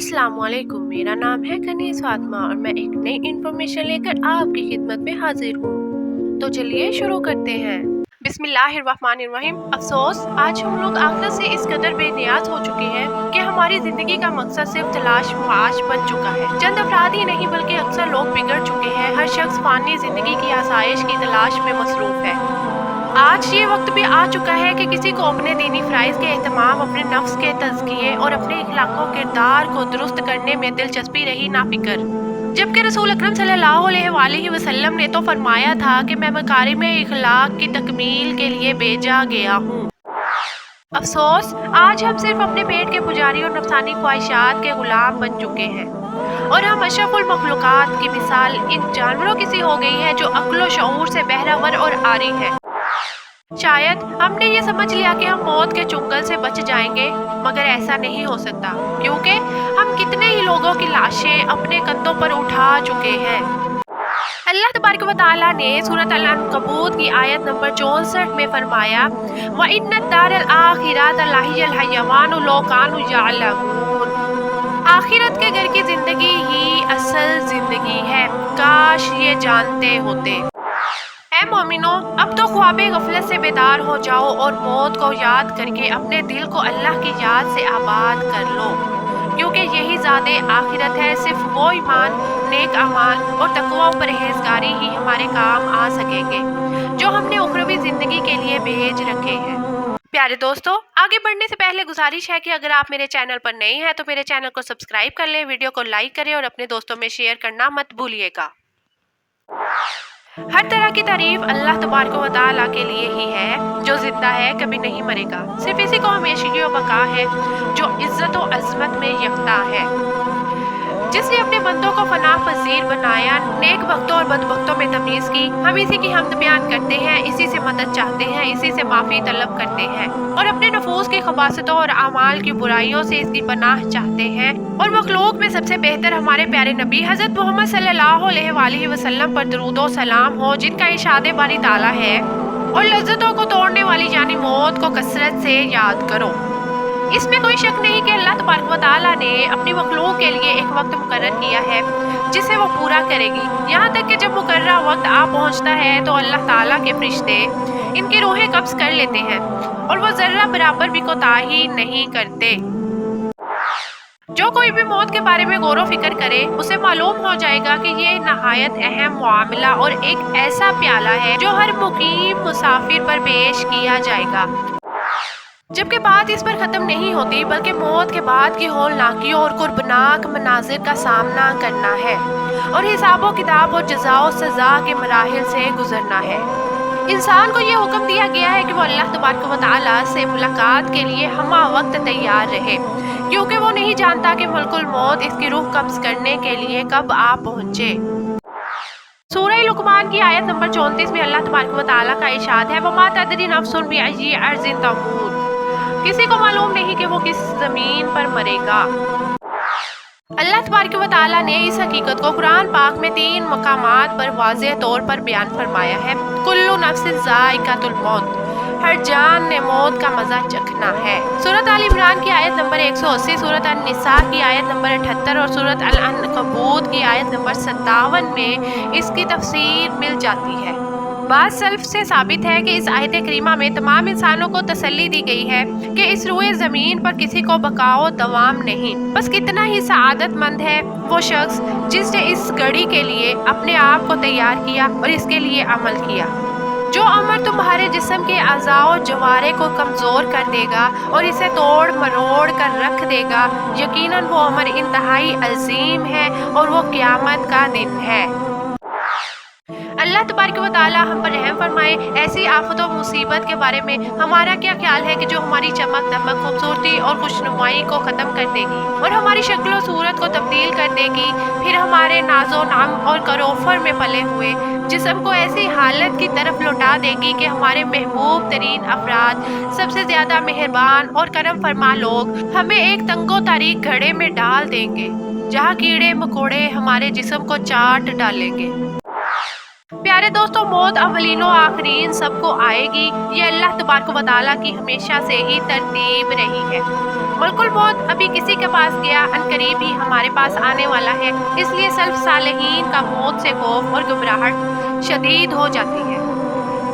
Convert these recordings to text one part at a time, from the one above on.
अस्सलाम वालेकुम। मेरा नाम है कनीज़ फातिमा और मैं एक नई इन्फॉर्मेशन लेकर आपकी खिदमत में हाजिर हूँ। तो चलिए शुरू करते हैं। बिस्मिल्लाहिर्रहमानिर्रहीम। अफसोस, आज हम लोग आखिरत से इस कदर बेनियाज हो चुके हैं कि हमारी जिंदगी का मकसद सिर्फ तलाश मुआश बन चुका है। चंद अफराद ही नहीं बल्कि अक्सर लोग बिगड़ चुके हैं। हर शख्स फानी जिंदगी की आसाइश की तलाश में मसरूफ है। आज ये वक्त भी आ चुका है कि किसी को अपने दीनी फ़राइज़ के एहतमाम, अपने नफ्स के तज़किये और अपने इखलाक़ो किरदार को दुरुस्त करने में दिलचस्पी रही ना फ़िक्र। जबकि रसूल अकरम सल्लल्लाहु अलैहि वसल्लम ने तो फरमाया था कि मैं मकारिम इखलाक़ की तकमील के लिए भेजा गया हूँ। अफसोस, आज हम सिर्फ अपने पेट के पुजारी और नफसानी ख्वाहिशात के गुलाम बन चुके हैं और हम अशरफुल मखलूक़ात की मिसाल इन जानवरों की सी हो गई है जो अक्ल व शऊर से बहरावर और आरी है। शायद हमने ये समझ लिया कि हम मौत के चुंगल से बच जाएंगे, मगर ऐसा नहीं हो सकता, क्योंकि हम कितने ही लोगों की लाशें अपने कंधों पर उठा चुके हैं। अल्लाह तबारक व तआला ने सूरत अल-अनकबूत की आयत नंबर 64 में फरमाया, व इन्नद दारल आखिरत लहियल हयवानु लौ कानु यअलमून। आखिरत के घर की जिंदगी ही असल जिंदगी है, काश ये जानते होते। ऐ मोमिनो, अब तो ख्वाबे गफलत से बेदार हो जाओ और मौत को याद करके अपने दिल को अल्लाह की याद से आबाद कर लो, क्योंकि यही ज़ादे आखिरत है। सिर्फ वो ईमान, नेक अमाल और तकवा और परहेजगारी ही हमारे काम आ सकेंगे जो हमने उखरवी ज़िंदगी के लिए भेज रखे हैं। प्यारे दोस्तों, आगे बढ़ने से पहले गुजारिश है कि अगर आप मेरे चैनल पर नए हैं तो मेरे चैनल को सब्सक्राइब कर लें, वीडियो को लाइक करें और अपने दोस्तों में शेयर करना मत भूलिएगा। हर तरह की तारीफ अल्लाह तबारक व तआला के लिए ही है जो जिंदा है, कभी नहीं मरेगा। सिर्फ इसी को हमेशगी व बका है जो इज्जत व अजमत में यकता है, जिसने अपने बंदों को फनाह पजीर बनाया, नेक भक्तों और बदभक्तों में तमीज़ की। हम इसी की हम्द बयान करते हैं, इसी से मदद चाहते हैं, इसी से माफ़ी तलब करते हैं और अपने नफूस की खबासतों और अमाल की बुराइयों से इसकी पनाह चाहते हैं। और मखलूक में सबसे बेहतर हमारे प्यारे नबी हज़रत मोहम्मद सल्लल्लाहु अलैहि वसल्लम पर दरूद व सलाम हो, जिनका इरशाद बारी ताला है, और लज्जतों को तोड़ने वाली यानी मौत को कसरत से याद करो। इसमें कोई शक नहीं कि अल्लाह तबारक व तआला ने अपनी मखलूक के लिए एक वक्त मुकर्रर किया है जिसे वो पूरा करेगी। यहाँ तक कि जब मुकर्ररा वक्त आ पहुँचता है तो अल्लाह ताला के फरिश्ते इनकी रूहें कब्ज़ कर लेते हैं और वो ज़र्रा बराबर भी कोताही नहीं करते। जो कोई भी मौत के बारे में गौर व फिक्र करे, उसे मालूम हो जाएगा कि ये नहायत अहम मामला और एक ऐसा प्याला है जो हर मुकीम मुसाफिर पर पेश किया जाएगा। जबकि बात इस पर ख़त्म नहीं होती, बल्कि मौत के बाद की हौलनाकियों और कुर्बनाक मनाजिर का सामना करना है और हिसाब व किताब और जज़ा व सज़ा के मराहिल से गुजरना है। इंसान को ये हुक्म दिया गया है कि वो अल्लाह तबारक व तआला से मुलाकात के लिए हमा वक्त तैयार रहे, क्योंकि वो नहीं जानता कि मलकुल मौत इसकी रूह कब्ज़ करने के लिए कब आ पहुँचे। सूरह लुक़मान की आयत नंबर 34 में अल्लाह तबारक व तआला का इरशाद है, वमा तदरी नफ्सुन बिअय्यि अर्ज़िन तमूत। किसी को मालूम नहीं कि वो किस ज़मीन पर मरेगा। अल्लाह तबारक व तआला ने इस हकीकत को कुरान पाक में 3 मकामात पर वाज़ेह तौर पर बयान फरमाया है। कुल्लु नफ्सिन ज़ाइक़ातुल मौत, हर जान ने मौत का मज़ा चखना है। सूरत आल इमरान की आयत नंबर 180, सूरत अन-निसा की आयत नंबर 78 और सूरत अल-अनकबूत की आयत नंबर 57 में इसकी तफसीर मिल जाती है। बात सल्फ से साबित है कि इस आयत करीमा में तमाम इंसानों को तसल्ली दी गई है कि इस रूए ज़मीन पर किसी को बकाओ दवाम नहीं। बस कितना ही सआदतमंद है वो शख्स जिसने इस घड़ी के लिए अपने आप को तैयार किया और इसके लिए अमल किया। जो अमल तुम्हारे जिस्म के अज़ाओ जवारे को कमज़ोर कर देगा और इसे तोड़ मरोड़ कर रख देगा, यकीनन वो अमल इंतहाई अजीम है और वो क़यामत का दिन है। अल्लाह तबारक व तआला हम पर रहम फरमाए। ऐसी आफत और मुसीबत के बारे में हमारा क्या ख्याल है कि जो हमारी चमक दमक, खूबसूरती और खुशनुमाई को ख़त्म कर देगी और हमारी शक्ल सूरत को तब्दील कर देगी, फिर हमारे नाजो नाम और करोफर में पले हुए जिस्म को ऐसी हालत की तरफ लौटा देगी कि हमारे महबूब तरीन अफराद, सबसे ज़्यादा मेहरबान और करम फरमा लोग हमें एक तंगो तारीख घड़े में डाल देंगे, जहाँ कीड़े मकोड़े हमारे जिस्म को चाट डालेंगे। प्यारे दोस्तों, मौत अवलीनो आखरीन सबको आएगी। ये अल्लाह तबारक व तआला की हमेशा से ही तरतीब रही है। ملک الموت ابھی کسی کے پاس گیا، عنقریب ہی ہمارے پاس آنے والا ہے، اس لیے سلف صالحین کا موت سے خوف اور گھبراہٹ شدید ہو جاتی ہے۔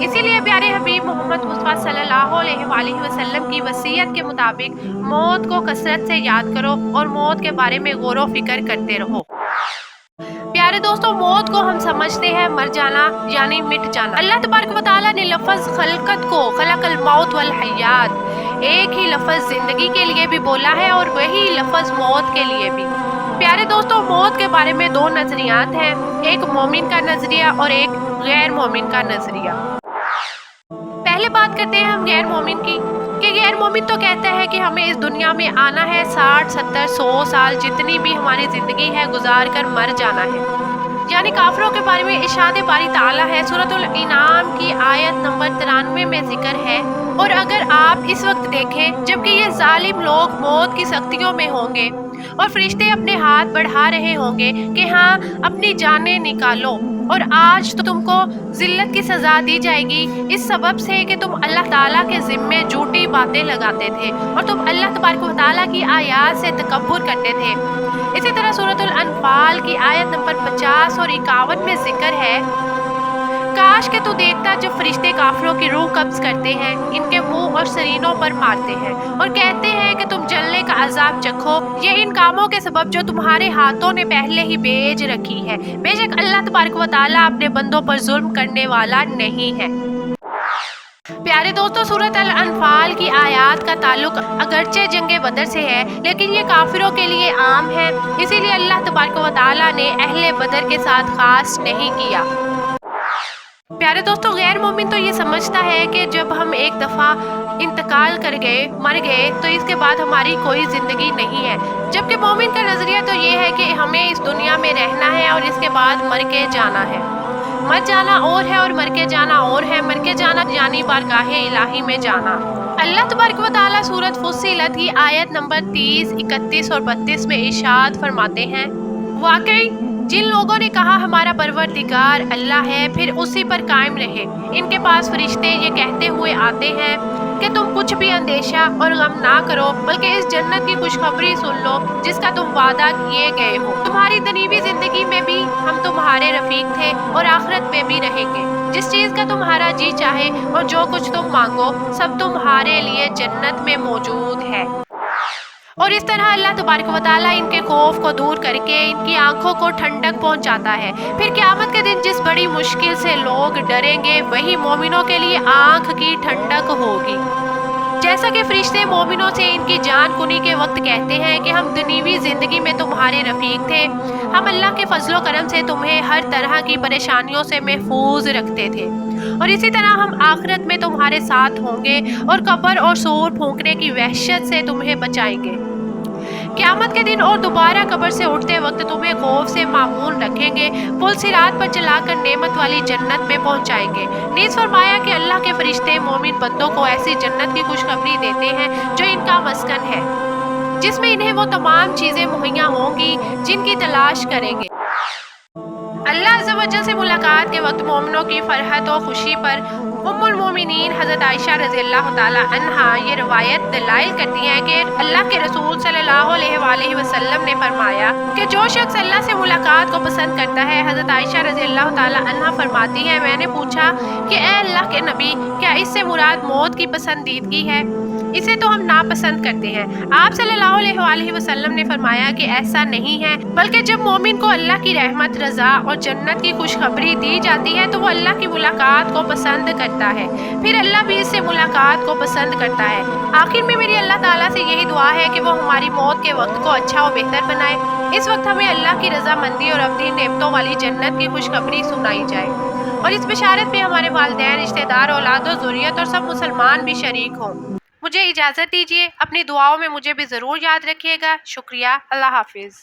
اسی لیے پیارے حبیب محمد مصطفیٰ صلی اللہ علیہ وآلہ وسلم کی وصیت کے مطابق موت کو کثرت سے یاد کرو اور موت کے بارے میں غور و فکر کرتے رہو۔ پیارے دوستوں، موت کو ہم سمجھتے ہیں مر جانا یعنی مٹ جانا۔ اللہ تبارک و تعالیٰ نے لفظ خلقت کو خلق الموت والحیات ایک ہی لفظ زندگی کے لیے بھی بولا ہے اور وہی لفظ موت کے لیے بھی۔ پیارے دوستوں، موت کے بارے میں دو نظریات ہیں، ایک مومن کا نظریہ اور ایک غیر مومن کا نظریہ۔ پہلے بات کرتے ہیں ہم غیر مومن کی، کہ غیر مومن تو کہتا ہے کہ ہمیں اس دنیا میں آنا ہے، 60 70 100 سال جتنی بھی ہماری زندگی ہے گزار کر مر جانا ہے۔ یعنی کافروں کے بارے میں ارشاد باری تعالیٰ ہے، سورۃ الانعام کی آیت نمبر 93 میں ذکر ہے، اور اگر آپ اس وقت دیکھیں جبکہ یہ ظالم لوگ موت کی سختیوں میں ہوں گے اور فرشتے اپنے ہاتھ بڑھا رہے ہوں گے کہ ہاں اپنی جانیں نکالو، اور آج تو تم کو ذلت کی سزا دی جائے گی اس سبب سے کہ تم اللہ تعالیٰ کے ذمے جھوٹی باتیں لگاتے تھے اور تم اللہ تبارک و تعالیٰ کی آیات سے تکبر کرتے تھے۔ اسی طرح سورۃ الانفال کی آیت نمبر 50 اور 51 میں ذکر ہے، کاش کہ تو دیکھتا جب فرشتے کافروں کی روح قبض کرتے ہیں، ان کے منہ اور سرینوں پر مارتے ہیں اور کہتے ہیں کہ تم جلنے کا عذاب چکھو، یہ ان کاموں کے سبب جو تمہارے ہاتھوں نے پہلے ہی بھیج رکھی ہے، بے شک اللہ تبارک و تعالیٰ اپنے بندوں پر ظلم کرنے والا نہیں ہے۔ پیارے دوستوں، سورۃ الانفال کی آیات کا تعلق اگرچہ جنگ بدر سے ہے لیکن یہ کافروں کے لیے عام ہے، اسی لیے اللہ تبارک و تعالیٰ نے اہل بدر کے ساتھ خاص نہیں کیا۔ پیارے دوستوں، غیر مومن تو یہ سمجھتا ہے کہ جب ہم ایک دفعہ انتقال کر گئے، مر گئے، تو اس کے بعد ہماری کوئی زندگی نہیں ہے، جبکہ مومن کا نظریہ تو یہ ہے کہ ہمیں اس دنیا میں رہنا ہے اور اس کے بعد مر کے جانا ہے۔ مر جانا اور ہے اور مر کے جانا اور ہے۔ مر کے جانا یعنی بارگاہ الہی میں جانا۔ اللہ تبارک و تعالیٰ سورۃ فصلت کی آیت نمبر 30، 31 اور 32 میں ارشاد فرماتے ہیں، واقعی جن لوگوں نے کہا ہمارا پروردگار اللہ ہے پھر اسی پر قائم رہے، ان کے پاس فرشتے یہ کہتے ہوئے آتے ہیں کہ تم کچھ بھی اندیشہ اور غم نہ کرو بلکہ اس جنت کی خوشخبری سن لو جس کا تم وعدہ کیے گئے ہو۔ تمہاری دنیوی زندگی میں بھی ہم تمہارے رفیق تھے اور آخرت میں بھی رہیں گے۔ جس چیز کا تمہارا جی چاہے اور جو کچھ تم مانگو سب تمہارے لیے جنت میں موجود ہے۔ اور اس طرح اللہ تبارک و تعالیٰ ان کے خوف کو دور کر کے ان کی آنکھوں کو ٹھنڈک پہنچاتا ہے۔ پھر قیامت کے دن جس بڑی مشکل سے لوگ ڈریں گے وہی مومنوں کے لیے آنکھ کی ٹھنڈک ہوگی۔ جیسا کہ فرشتے مومنوں سے ان کی جان کنی کے وقت کہتے ہیں کہ ہم دنیوی زندگی میں تمہارے رفیق تھے، ہم اللہ کے فضل و کرم سے تمہیں ہر طرح کی پریشانیوں سے محفوظ رکھتے تھے، اور اسی طرح ہم آخرت میں تمہارے ساتھ ہوں گے اور قبر اور سور پھونکنے کی وحشت سے تمہیں بچائیں گے۔ قیامت کے دن اور دوبارہ قبر سے اٹھتے وقت تمہیں خوف سے معمون رکھیں گے، پل صراط پر چلا کر نعمت والی جنت میں پہنچائیں گے۔ نیز فرمایا کہ اللہ کے فرشتے مومن بندوں کو ایسی جنت کی خوشخبری دیتے ہیں جو ان کا مسکن ہے، جس میں انہیں وہ تمام چیزیں مہیا ہوں گی جن کی تلاش کریں گے۔ اللہ عز و جل سے ملاقات کے وقت مومنوں کی فرحت و خوشی پر ام المومنین حضرت عائشہ رضی اللہ تعالی عنہا یہ روایت دلائل کرتی ہے کہ اللہ کے رسول صلی اللہ علیہ وآلہ وسلم نے فرمایا کہ جو شخص اللہ سے ملاقات کو پسند کرتا ہے، حضرت عائشہ رضی اللہ تعالی عنہا فرماتی ہے، میں نے پوچھا کہ اے اللہ کے نبی، کیا اس سے مراد موت کی پسندیدگی ہے؟ اسے تو ہم ناپسند کرتے ہیں۔ آپ صلی اللہ علیہ وآلہ وسلم نے فرمایا کہ ایسا نہیں ہے، بلکہ جب مومن کو اللہ کی رحمت، رضا اور جنت کی خوشخبری دی جاتی ہے تو وہ اللہ کی ملاقات کو پسند کرتا ہے، پھر اللہ بھی اس سے ملاقات کو پسند کرتا ہے۔ آخر میں میری اللہ تعالیٰ سے یہی دعا ہے کہ وہ ہماری موت کے وقت کو اچھا و بہتر بنائے، اس وقت ہمیں اللہ کی رضامندی اور ابدی نعمتوں والی جنت کی خوشخبری سنائی جائے، اور اس بشارت میں ہمارے والدین، رشتہ دار، اولاد و ذریت اور سب مسلمان بھی شریک ہوں۔ مجھے اجازت دیجیے، اپنی دعاؤں میں مجھے بھی ضرور یاد رکھیے گا۔ شکریہ، اللہ حافظ۔